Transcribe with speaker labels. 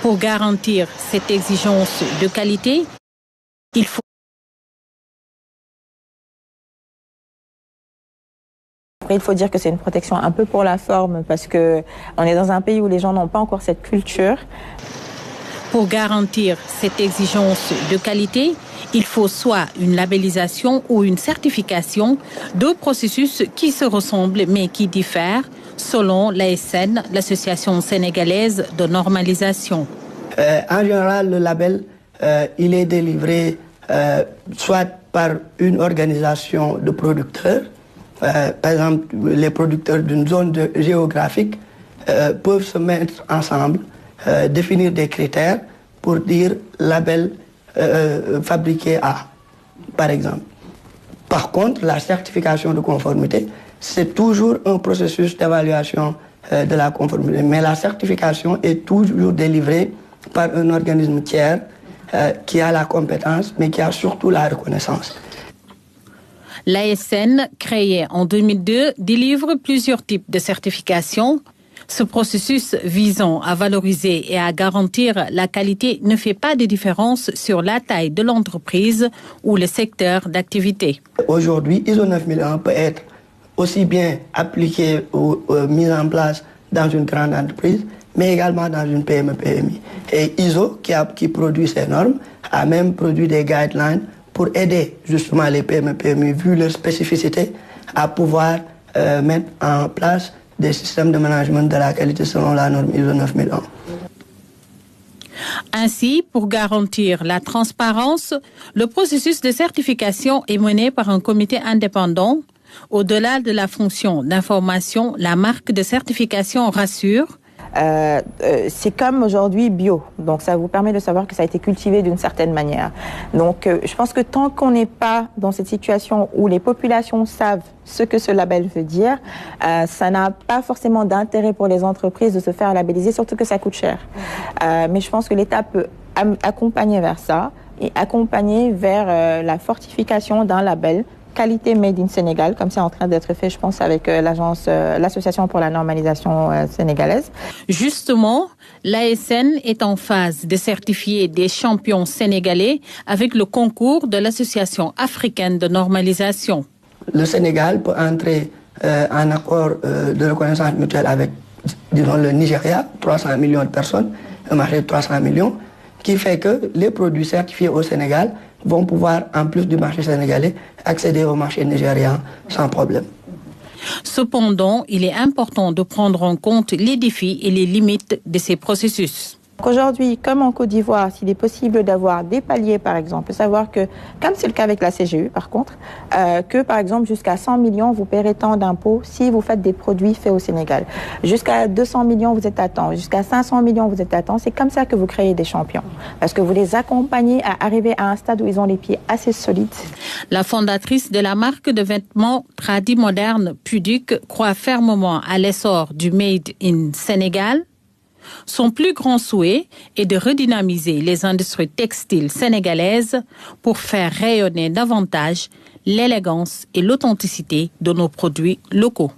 Speaker 1: Pour garantir cette exigence de qualité, il faut
Speaker 2: dire que c'est une protection un peu pour la forme parce qu'on est dans un pays où les gens n'ont pas encore cette culture.
Speaker 1: Pour garantir cette exigence de qualité, il faut soit une labellisation ou une certification, deux processus qui se ressemblent mais qui diffèrent selon l'ASN, l'Association sénégalaise de normalisation.
Speaker 3: En général, le label, il est délivré soit par une organisation de producteurs. Par exemple, les producteurs d'une zone géographique peuvent se mettre ensemble, définir des critères pour dire label fabriqué à, par exemple. Par contre, la certification de conformité, c'est toujours un processus d'évaluation de la conformité. Mais la certification est toujours délivrée par un organisme tiers qui a la compétence, mais qui a surtout la reconnaissance.
Speaker 1: L'ASN, créée en 2002, délivre plusieurs types de certifications. Ce processus visant à valoriser et à garantir la qualité ne fait pas de différence sur la taille de l'entreprise ou le secteur d'activité.
Speaker 3: Aujourd'hui, ISO 9001 peut être aussi bien appliqué ou mis en place dans une grande entreprise, mais également dans une PME-PMI. Et ISO, qui produit ces normes, a même produit des guidelines pour aider justement les PME-PMI, vu leur spécificité, à pouvoir mettre en place des systèmes de management de la qualité selon la norme ISO 9001.
Speaker 1: Ainsi, pour garantir la transparence, le processus de certification est mené par un comité indépendant. Au-delà de la fonction d'information, la marque de certification rassure.
Speaker 2: C'est comme aujourd'hui bio, donc ça vous permet de savoir que ça a été cultivé d'une certaine manière. Donc je pense que tant qu'on n'est pas dans cette situation où les populations savent ce que ce label veut dire, ça n'a pas forcément d'intérêt pour les entreprises de se faire labelliser, surtout que ça coûte cher. Mais je pense que l'État peut accompagner vers ça et accompagner vers la fortification d'un label qualité Made in Sénégal, comme c'est en train d'être fait, je pense, avec l'Association pour la normalisation sénégalaise.
Speaker 1: Justement, l'ASN est en phase de certifier des champions sénégalais avec le concours de l'Association africaine de normalisation.
Speaker 3: Le Sénégal peut entrer en accord de reconnaissance mutuelle avec, disons, le Nigeria, 300 millions de personnes, un marché de 300 millions, qui fait que les produits certifiés au Sénégal vont pouvoir, en plus du marché sénégalais, accéder au marché nigérian sans problème.
Speaker 1: Cependant, il est important de prendre en compte les défis et les limites de ces processus.
Speaker 2: Aujourd'hui, comme en Côte d'Ivoire, s'il est possible d'avoir des paliers, par exemple, savoir que, comme c'est le cas avec la CGU, par contre, que, par exemple, jusqu'à 100 millions, vous paierez tant d'impôts si vous faites des produits faits au Sénégal. Jusqu'à 200 millions, vous êtes à temps. Jusqu'à 500 millions, vous êtes à temps. C'est comme ça que vous créez des champions. Parce que vous les accompagnez à arriver à un stade où ils ont les pieds assez solides.
Speaker 1: La fondatrice de la marque de vêtements tradis modernes Pudic croit fermement à l'essor du Made in Sénégal. Son plus grand souhait est de redynamiser les industries textiles sénégalaises pour faire rayonner davantage l'élégance et l'authenticité de nos produits locaux.